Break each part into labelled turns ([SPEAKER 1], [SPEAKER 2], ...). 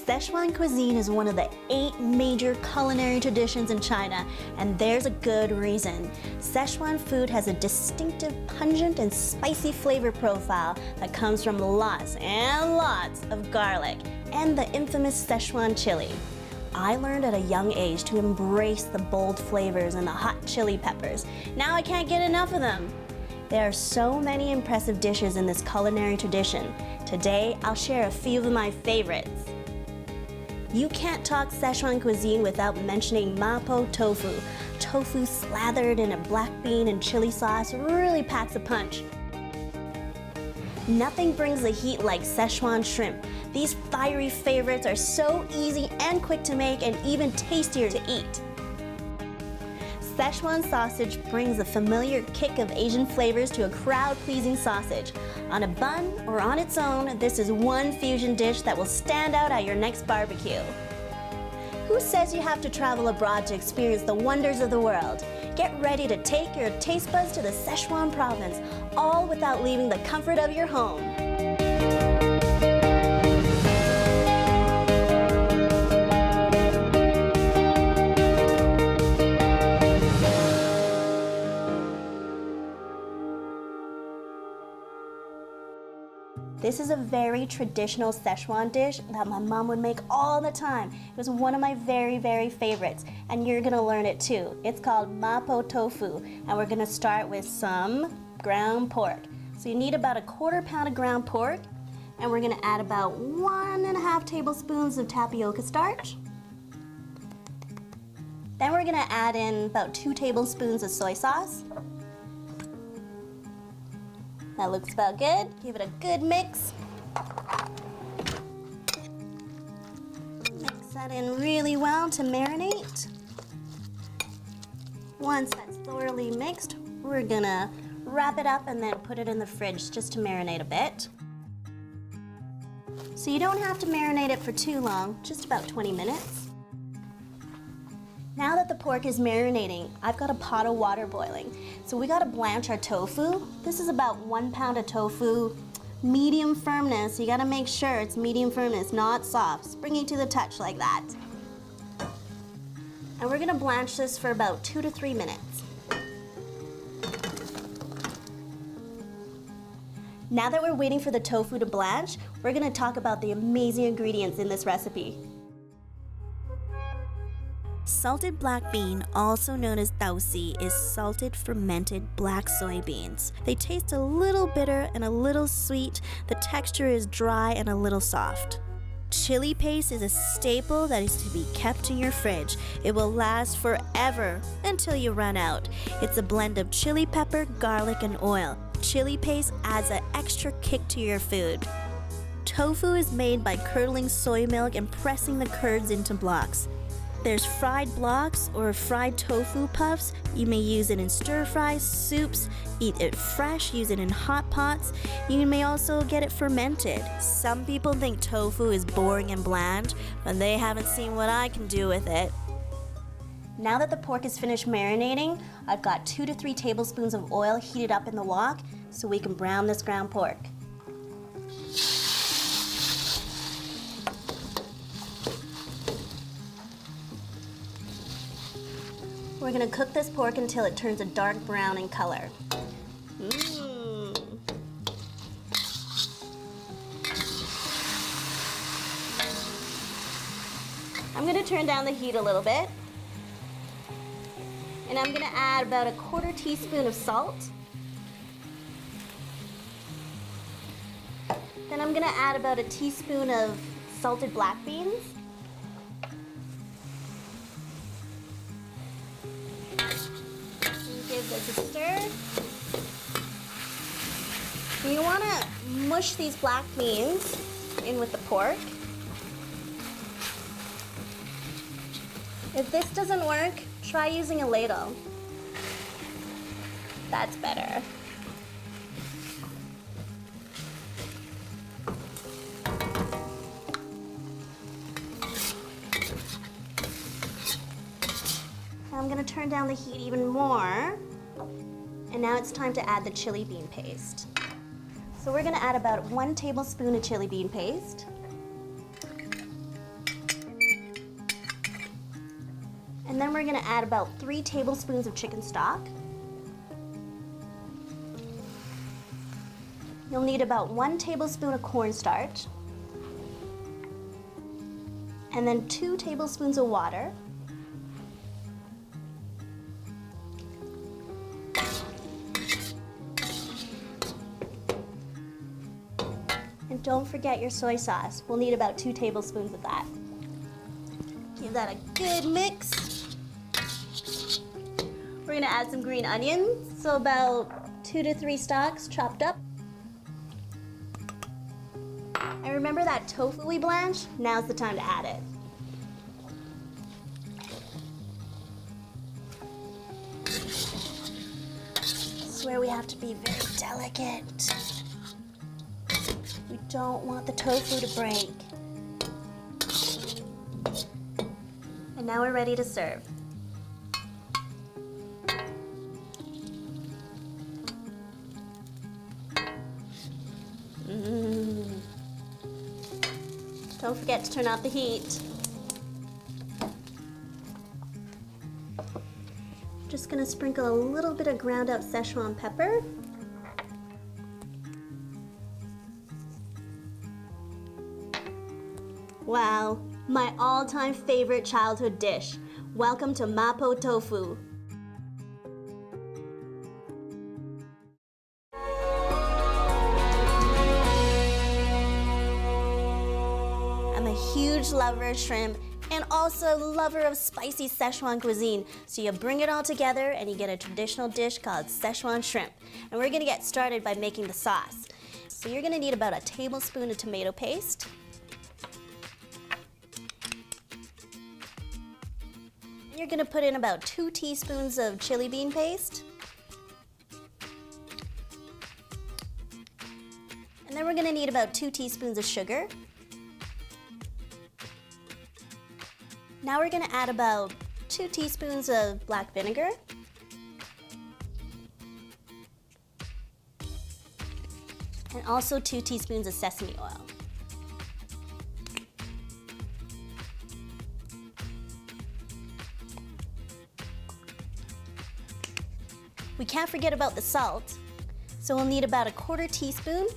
[SPEAKER 1] Sichuan cuisine is one of the 8 major culinary traditions in China, and there's a good reason. Sichuan food has a distinctive, pungent, and spicy flavor profile that comes from lots and lots of garlic and the infamous Sichuan chili. I learned at a young age to embrace the bold flavors and the hot chili peppers. Now I can't get enough of them. There are so many impressive dishes in this culinary tradition. Today, I'll share a few of my favorites. You can't talk Sichuan cuisine without mentioning Ma Po Tofu. Tofu slathered in a black bean and chili sauce really packs a punch. Nothing brings the heat like Sichuan shrimp. These fiery favorites are so easy and quick to make and even tastier to eat. Sichuan sausage brings the familiar kick of Asian flavors to a crowd-pleasing sausage. On a bun or on its own, this is one fusion dish that will stand out at your next barbecue. Who says you have to travel abroad to experience the wonders of the world? Get ready to take your taste buds to the Sichuan province, all without leaving the comfort of your home. This is a very traditional Sichuan dish that my mom would make all the time. It was one of my very, very favorites, and you're gonna learn it too. It's called Ma Po Tofu, and we're gonna start with some ground pork. So you need about 1/4 pound of ground pork, and we're gonna add about 1.5 tablespoons of tapioca starch. Then we're gonna add in about 2 tablespoons of soy sauce. That looks about good. Give it a good mix. Mix that in really well to marinate. Once that's thoroughly mixed, we're gonna wrap it up and then put it in the fridge just to marinate a bit. So you don't have to marinate it for too long, just about 20 minutes. Now that the pork is marinating, I've got a pot of water boiling. So we gotta blanch our tofu. This is about 1 pound of tofu, medium firmness. You gotta make sure it's medium firmness, not soft. Springy to the touch like that. And we're gonna blanch this for about 2 to 3 minutes. Now that we're waiting for the tofu to blanch, we're gonna talk about the amazing ingredients in this recipe. Salted black bean, also known as daosi, is salted fermented black soybeans. They taste a little bitter and a little sweet. The texture is dry and a little soft. Chili paste is a staple that is to be kept in your fridge. It will last forever until you run out. It's a blend of chili pepper, garlic, and oil. Chili paste adds an extra kick to your food. Tofu is made by curdling soy milk and pressing the curds into blocks. There's fried blocks or fried tofu puffs. You may use it in stir-fries, soups, eat it fresh, use it in hot pots. You may also get it fermented. Some people think tofu is boring and bland, but they haven't seen what I can do with it. Now that the pork is finished marinating, I've got 2 to 3 tablespoons of oil heated up in the wok so we can brown this ground pork. We're gonna cook this pork until it turns a dark brown in color. I'm gonna turn down the heat a little bit. And I'm gonna add about 1/4 teaspoon of salt. Then I'm gonna add about 1 teaspoon of salted black beans. Give this a stir. And you want to mush these black beans in with the pork. If this doesn't work, try using a ladle. That's better. I'm gonna turn down the heat even more. And now it's time to add the chili bean paste. So we're gonna add about 1 tablespoon of chili bean paste. And then we're gonna add about 3 tablespoons of chicken stock. You'll need about 1 tablespoon of cornstarch. And then 2 tablespoons of water. And don't forget your soy sauce. We'll need about 2 tablespoons of that. Give that a good mix. We're gonna add some green onions, so about 2 to 3 stalks chopped up. And remember that tofu we blanched? Now's the time to add it. This is where we have to be very delicate. We don't want the tofu to break. And now we're ready to serve. Don't forget to turn off the heat. Just gonna sprinkle a little bit of ground up Sichuan pepper. Wow, my all-time favorite childhood dish. Welcome to Ma Po Tofu. I'm a huge lover of shrimp and also lover of spicy Sichuan cuisine. So you bring it all together and you get a traditional dish called Sichuan Shrimp. And we're gonna get started by making the sauce. So you're gonna need about a tablespoon of tomato paste. You're gonna put in about 2 teaspoons of chili bean paste. And then we're gonna need about 2 teaspoons of sugar. Now we're gonna add about 2 teaspoons of black vinegar. And also 2 teaspoons of sesame oil. We can't forget about the salt, so we'll need about a 1/4 teaspoon.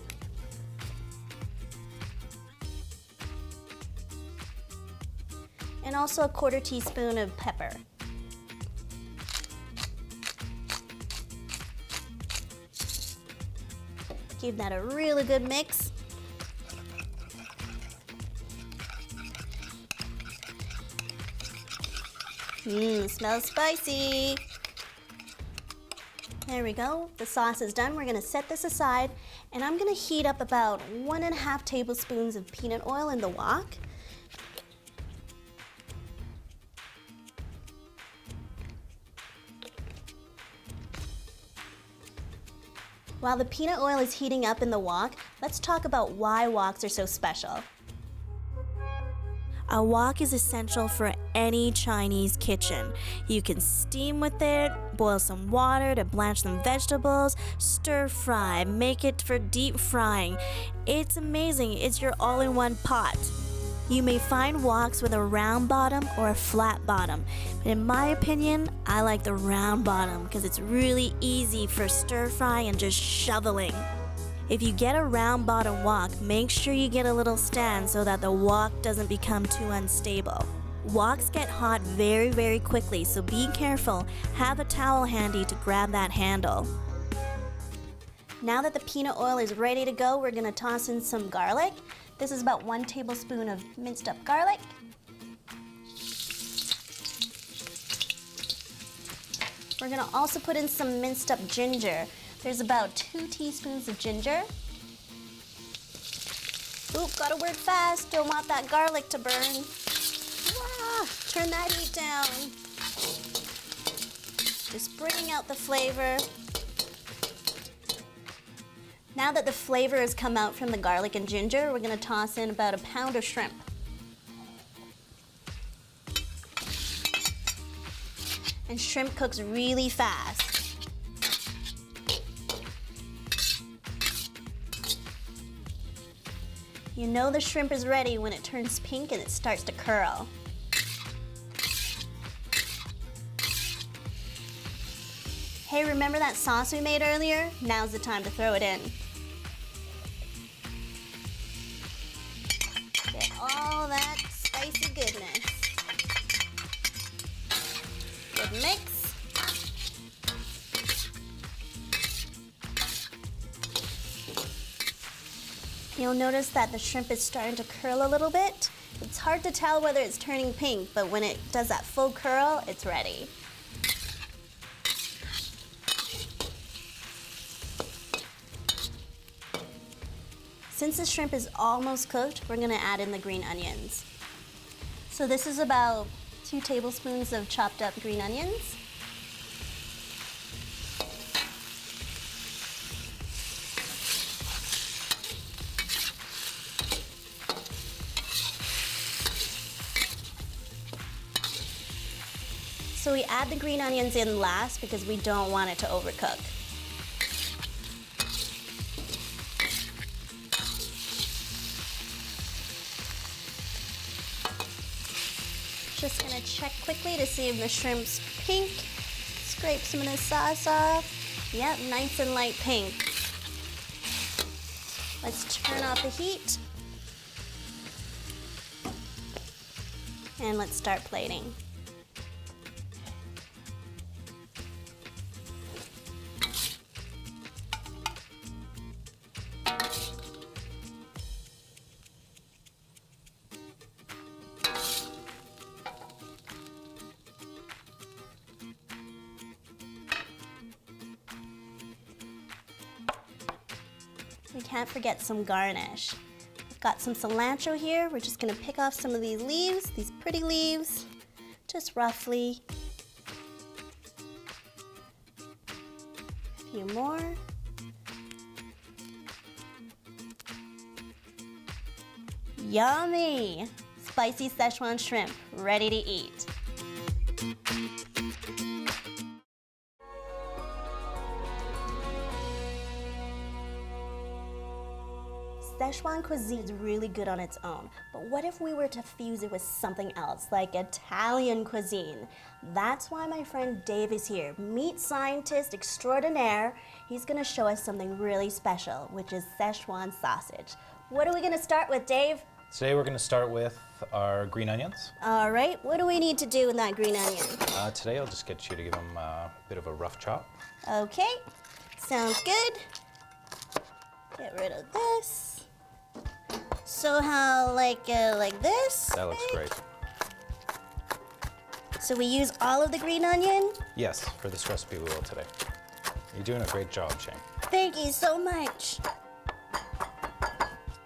[SPEAKER 1] And also a 1/4 teaspoon of pepper. Give that a really good mix. Smells spicy. There we go, the sauce is done. We're gonna set this aside, and I'm gonna heat up about 1.5 tablespoons of peanut oil in the wok. While the peanut oil is heating up in the wok, let's talk about why woks are so special. A wok is essential for any Chinese kitchen. You can steam with it, boil some water to blanch some vegetables, stir fry, make it for deep frying. It's amazing, it's your all-in-one pot. You may find woks with a round bottom or a flat bottom, but in my opinion, I like the round bottom because it's really easy for stir fry and just shoveling. If you get a round bottom wok, make sure you get a little stand so that the wok doesn't become too unstable. Woks get hot very, very quickly, so be careful. Have a towel handy to grab that handle. Now that the peanut oil is ready to go, we're gonna toss in some garlic. This is about 1 tablespoon of minced up garlic. We're gonna also put in some minced up ginger. There's about 2 teaspoons of ginger. Oop, gotta work fast. Don't want that garlic to burn. Turn that heat down. Just bringing out the flavor. Now that the flavor has come out from the garlic and ginger, we're gonna toss in about 1 pound of shrimp. And shrimp cooks really fast. You know the shrimp is ready when it turns pink and it starts to curl. Hey, remember that sauce we made earlier? Now's the time to throw it in. Get all that spicy goodness. Good mix. You'll notice that the shrimp is starting to curl a little bit. It's hard to tell whether it's turning pink, but when it does that full curl, it's ready. Since the shrimp is almost cooked, we're gonna add in the green onions. So this is about 2 tablespoons of chopped up green onions. So we add the green onions in last because we don't want it to overcook. Just gonna check quickly to see if the shrimp's pink. Scrape some of the sauce off. Yep, nice and light pink. Let's turn off the heat. And let's start plating. We can't forget some garnish. I've got some cilantro here. We're just gonna pick off some of these leaves, these pretty leaves, just roughly. A few more. Yummy! Spicy Sichuan shrimp, ready to eat. Sichuan cuisine is really good on its own, but what if we were to fuse it with something else, like Italian cuisine? That's why my friend Dave is here, meat scientist extraordinaire. He's gonna show us something really special, which is Sichuan sausage. What are we gonna start with, Dave?
[SPEAKER 2] Today we're going to start with our green onions.
[SPEAKER 1] All right, what do we need to do with that green onion?
[SPEAKER 2] Today I'll just get you to give them a bit of a rough chop.
[SPEAKER 1] Okay, sounds good. Get rid of this. So how, like this?
[SPEAKER 2] That looks great.
[SPEAKER 1] So we use all of the green onion?
[SPEAKER 2] Yes, for this recipe we will today. You're doing a great job, Ching.
[SPEAKER 1] Thank you so much.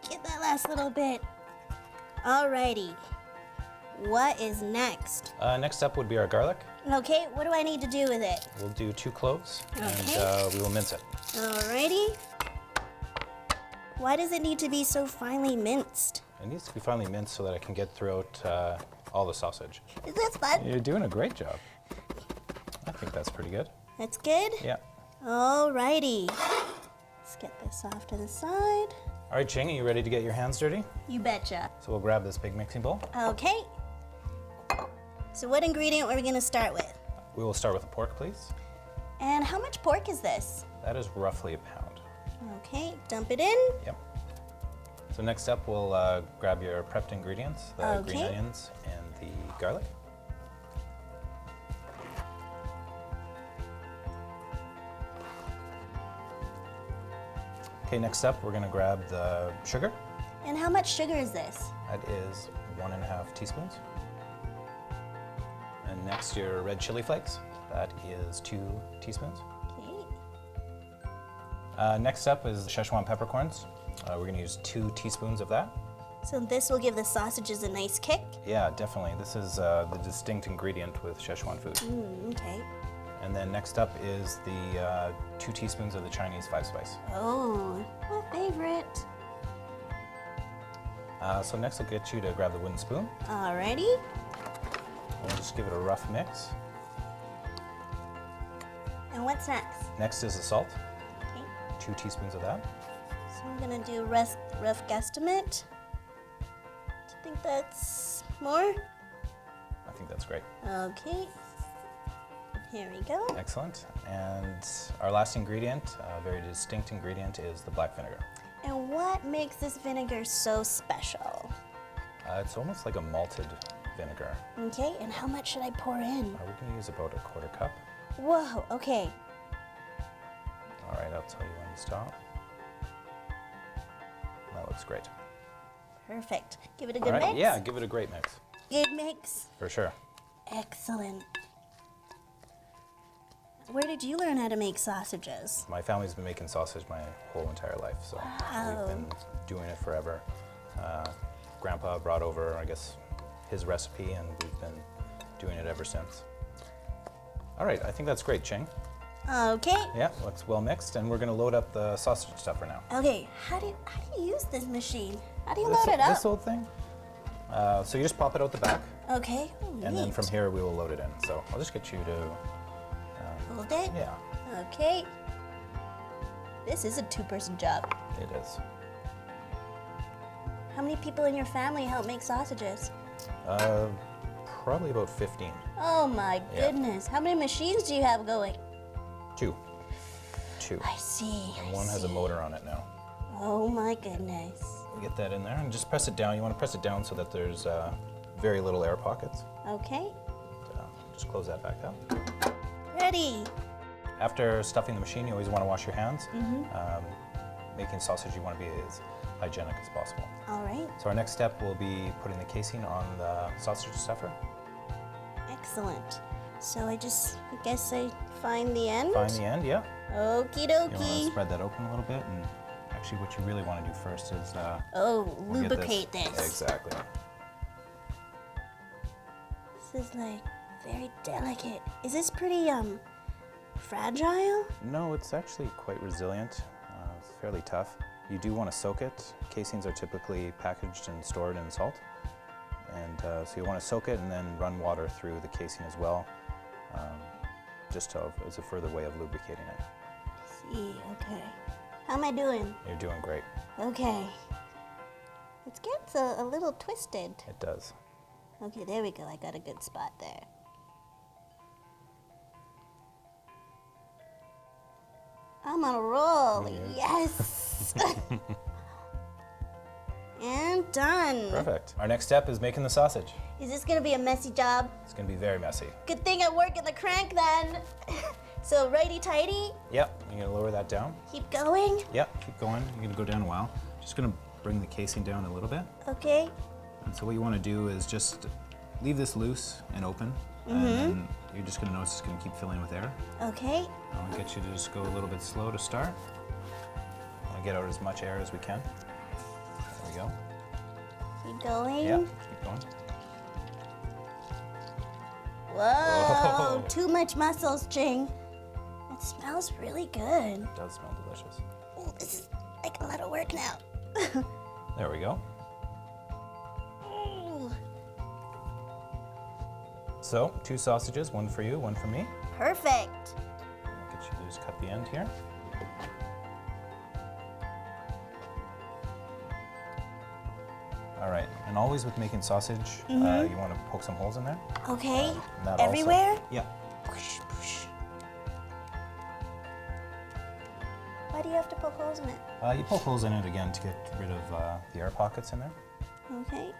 [SPEAKER 1] Get that last little bit. Alrighty. What is next?
[SPEAKER 2] Next up would be our garlic.
[SPEAKER 1] Okay, what do I need to do with it?
[SPEAKER 2] We'll do 2 cloves
[SPEAKER 1] Okay.
[SPEAKER 2] and we will mince it.
[SPEAKER 1] Alrighty. Why does it need to be so finely minced?
[SPEAKER 2] It needs to be finely minced so that I can get throughout all the sausage.
[SPEAKER 1] Is this fun?
[SPEAKER 2] You're doing a great job. I think that's pretty good.
[SPEAKER 1] That's good?
[SPEAKER 2] Yeah.
[SPEAKER 1] Alrighty. Let's get this off to the side.
[SPEAKER 2] All right, Ching, are you ready to get your hands dirty?
[SPEAKER 1] You betcha.
[SPEAKER 2] So we'll grab this big mixing bowl.
[SPEAKER 1] Okay. So what ingredient are we gonna start with?
[SPEAKER 2] We will start with the pork, please.
[SPEAKER 1] And how much pork is this?
[SPEAKER 2] That is roughly a pound.
[SPEAKER 1] Okay, dump it in.
[SPEAKER 2] Yep. So next up, we'll grab your prepped ingredients, the green
[SPEAKER 1] Okay.
[SPEAKER 2] onions and the garlic. Okay, next up, we're gonna grab the sugar.
[SPEAKER 1] And how much sugar is this?
[SPEAKER 2] That is 1.5 teaspoons. And next, your red chili flakes. That is 2 teaspoons.
[SPEAKER 1] Okay.
[SPEAKER 2] Next up is Sichuan peppercorns. We're gonna use 2 teaspoons of that.
[SPEAKER 1] So this will give the sausages a nice kick?
[SPEAKER 2] Yeah, definitely. This is the distinct ingredient with Sichuan food.
[SPEAKER 1] Okay.
[SPEAKER 2] And then next up is the 2 teaspoons of the Chinese 5-spice.
[SPEAKER 1] Oh, my favorite.
[SPEAKER 2] So next I'll get you to grab the wooden spoon.
[SPEAKER 1] Alrighty.
[SPEAKER 2] And we'll just give it a rough mix.
[SPEAKER 1] And what's next?
[SPEAKER 2] Next is the salt.
[SPEAKER 1] Okay.
[SPEAKER 2] 2 teaspoons of that.
[SPEAKER 1] So I'm gonna do a rough guesstimate. Do you think that's more?
[SPEAKER 2] I think that's great.
[SPEAKER 1] Okay. Here we go.
[SPEAKER 2] Excellent. And our last ingredient, a very distinct ingredient, is the black vinegar.
[SPEAKER 1] And what makes this vinegar so special?
[SPEAKER 2] It's almost like a malted vinegar.
[SPEAKER 1] Okay, and how much should I pour in?
[SPEAKER 2] We're going to use about a quarter cup.
[SPEAKER 1] Whoa, okay.
[SPEAKER 2] All right, I'll tell you when to stop. That looks great.
[SPEAKER 1] Perfect. Give it a
[SPEAKER 2] All
[SPEAKER 1] good
[SPEAKER 2] right,
[SPEAKER 1] mix?
[SPEAKER 2] yeah, give it a great mix.
[SPEAKER 1] Good mix.
[SPEAKER 2] For sure.
[SPEAKER 1] Excellent. Where did you learn how to make sausages?
[SPEAKER 2] My family's been making sausage my whole entire life, so
[SPEAKER 1] Wow.
[SPEAKER 2] we've been doing it forever. Grandpa brought over, I guess, his recipe, and we've been doing it ever since. All right, I think that's great, Ching.
[SPEAKER 1] Okay.
[SPEAKER 2] Yeah, looks well mixed, and we're going to load up the sausage stuffer now.
[SPEAKER 1] Okay, how do you use this machine? How do you load it up?
[SPEAKER 2] This old thing? So you just pop it out the back,
[SPEAKER 1] Okay. Oh,
[SPEAKER 2] and then
[SPEAKER 1] neat.
[SPEAKER 2] from here we will load it in. So I'll just get you to,
[SPEAKER 1] Hold it?
[SPEAKER 2] yeah,
[SPEAKER 1] Okay. This is a two-person job.
[SPEAKER 2] it is.
[SPEAKER 1] How many people in your family help make sausages?
[SPEAKER 2] Probably about 15.
[SPEAKER 1] Oh my
[SPEAKER 2] Yeah.
[SPEAKER 1] goodness. How many machines do you have going?
[SPEAKER 2] Two.
[SPEAKER 1] I see.
[SPEAKER 2] And one has a motor on it now.
[SPEAKER 1] Oh my goodness.
[SPEAKER 2] Get that in there and just press it down. You want to press it down so that there's very little air pockets.
[SPEAKER 1] Okay.
[SPEAKER 2] Just close that back up.
[SPEAKER 1] Ready.
[SPEAKER 2] After stuffing the machine, you always want to wash your hands. Making sausage, you want to be as hygienic as possible.
[SPEAKER 1] All right.
[SPEAKER 2] So our next step will be putting the casing on the sausage stuffer.
[SPEAKER 1] Excellent. So I guess I find the end?
[SPEAKER 2] Find the end, yeah.
[SPEAKER 1] Okie
[SPEAKER 2] You want to
[SPEAKER 1] dokie.
[SPEAKER 2] spread that open a little bit, and actually what you really want to do first is
[SPEAKER 1] Oh,
[SPEAKER 2] get
[SPEAKER 1] lubricate this.
[SPEAKER 2] Exactly.
[SPEAKER 1] This is like very delicate. Is this pretty fragile?
[SPEAKER 2] No, it's actually quite resilient. It's fairly tough. You do want to soak it. Casings are typically packaged and stored in salt. And so you want to soak it and then run water through the casing as well, as a further way of lubricating it.
[SPEAKER 1] See, okay. How am I doing?
[SPEAKER 2] You're doing great.
[SPEAKER 1] Okay. It gets a little twisted.
[SPEAKER 2] It does.
[SPEAKER 1] Okay, there we go. I got a good spot there. I'm on a roll. Yes. And done.
[SPEAKER 2] Perfect. Our next step is making the sausage.
[SPEAKER 1] Is this gonna be a messy job?
[SPEAKER 2] It's going to be very messy.
[SPEAKER 1] Good thing I'm working the crank then. So righty-tighty,
[SPEAKER 2] Yep, you're going to lower that down.
[SPEAKER 1] keep going.
[SPEAKER 2] Yep, keep going. You're going to go down a while. Just going to bring the casing down a little bit.
[SPEAKER 1] Okay.
[SPEAKER 2] And so what you want to do is just leave this loose and open. And then you're just going to notice it's going to keep filling with air.
[SPEAKER 1] Okay.
[SPEAKER 2] I want to get you to just go a little bit slow to start. I want to get out as much air as we can. There we go.
[SPEAKER 1] Keep going.
[SPEAKER 2] Yeah, keep going.
[SPEAKER 1] Whoa,
[SPEAKER 2] Whoa.
[SPEAKER 1] too much muscles, Ching. It smells really good.
[SPEAKER 2] It does smell delicious.
[SPEAKER 1] Oh, this is like a lot of work now.
[SPEAKER 2] There we go.
[SPEAKER 1] Ooh,
[SPEAKER 2] So, 2 sausages, one for you, one for me.
[SPEAKER 1] perfect.
[SPEAKER 2] I'll get you to just cut the end here. All right, and always with making sausage, you want to poke some holes in there.
[SPEAKER 1] Okay.
[SPEAKER 2] And that
[SPEAKER 1] Everywhere?
[SPEAKER 2] Also, yeah.
[SPEAKER 1] Push, push. Why do you have to poke holes in it?
[SPEAKER 2] You poke holes in it again to get rid of the air pockets in there.
[SPEAKER 1] Okay.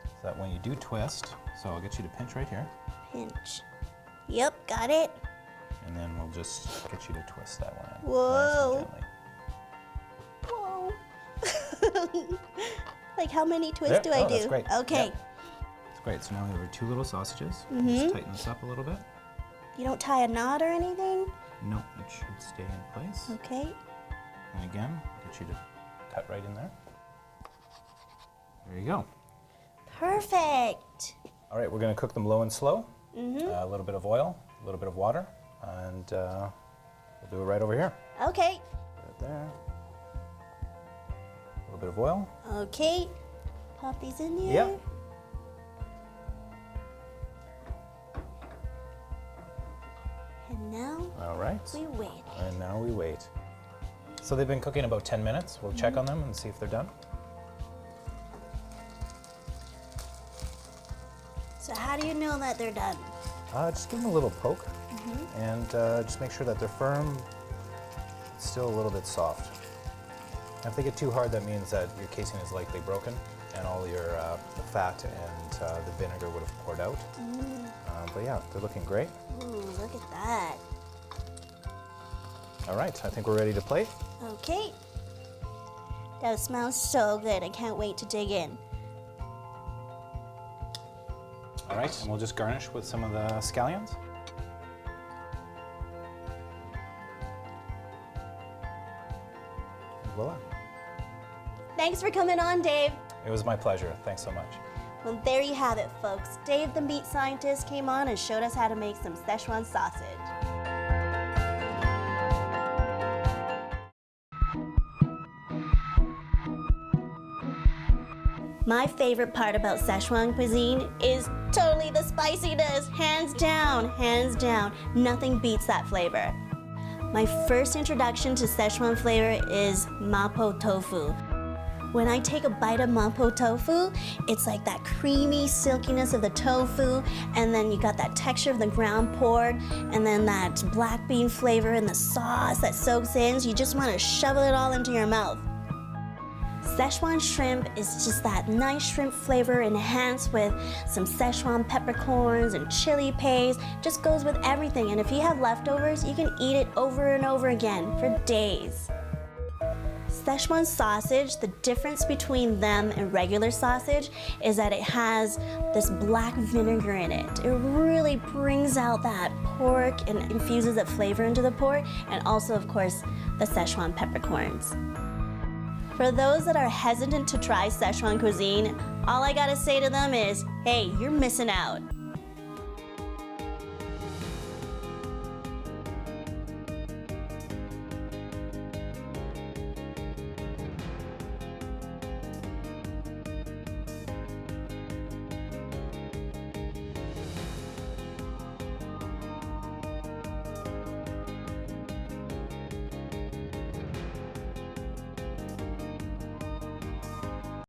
[SPEAKER 2] So that when you do twist, so I'll get you to pinch right here,
[SPEAKER 1] Pinch. Yep, got it.
[SPEAKER 2] and then we'll just get you to twist that one in.
[SPEAKER 1] Whoa.
[SPEAKER 2] Nice and gently.
[SPEAKER 1] Whoa. Like how many twists
[SPEAKER 2] There.
[SPEAKER 1] do I
[SPEAKER 2] Oh,
[SPEAKER 1] do?
[SPEAKER 2] that's great.
[SPEAKER 1] Okay.
[SPEAKER 2] Yep. It's great. So now we have our 2 little sausages.
[SPEAKER 1] Mm-hmm.
[SPEAKER 2] Just tighten this up a little bit.
[SPEAKER 1] You don't tie a knot or anything?
[SPEAKER 2] No, it should stay in place.
[SPEAKER 1] Okay.
[SPEAKER 2] And again, get you to cut right in there. There you go.
[SPEAKER 1] Perfect.
[SPEAKER 2] All right, we're going to cook them low and slow. A little bit of oil, a little bit of water, and we'll do it right over here.
[SPEAKER 1] Okay.
[SPEAKER 2] Put it there. A little bit of oil.
[SPEAKER 1] Okay. Pop these in here.
[SPEAKER 2] Yep.
[SPEAKER 1] And now
[SPEAKER 2] All right.
[SPEAKER 1] we wait.
[SPEAKER 2] And now we wait. So they've been cooking about 10 minutes. We'll check on them and see if they're done.
[SPEAKER 1] So how do you know that they're done?
[SPEAKER 2] Just give them a little poke, and just make sure that they're firm, still a little bit soft. And if they get too hard, that means that your casing is likely broken, and all your the fat and the vinegar would have poured out. But yeah, they're looking great.
[SPEAKER 1] Ooh, look at that.
[SPEAKER 2] All right, I think we're ready to plate.
[SPEAKER 1] Okay. That smells so good. I can't wait to dig in.
[SPEAKER 2] All right, and we'll just garnish with some of the scallions. And voila.
[SPEAKER 1] Thanks for coming on, Dave.
[SPEAKER 2] It was my pleasure. Thanks so much.
[SPEAKER 1] Well, there you have it, folks. Dave the meat scientist came on and showed us how to make some Sichuan sausage. My favorite part about Sichuan cuisine is totally the spiciness. Hands down, hands down. Nothing beats that flavor. My first introduction to Sichuan flavor is Ma Po Tofu. When I take a bite of Ma Po Tofu, it's like that creamy silkiness of the tofu, and then you got that texture of the ground pork, and then that black bean flavor and the sauce that soaks in, so you just want to shovel it all into your mouth. Sichuan shrimp is just that nice shrimp flavor enhanced with some Sichuan peppercorns and chili paste. Just goes with everything, and if you have leftovers, you can eat it over and over again for days. Sichuan sausage, the difference between them and regular sausage is that it has this black vinegar in it. It really brings out that pork and infuses that flavor into the pork, and also, of course, the Sichuan peppercorns. For those that are hesitant to try Sichuan cuisine, all I gotta say to them is, hey, you're missing out.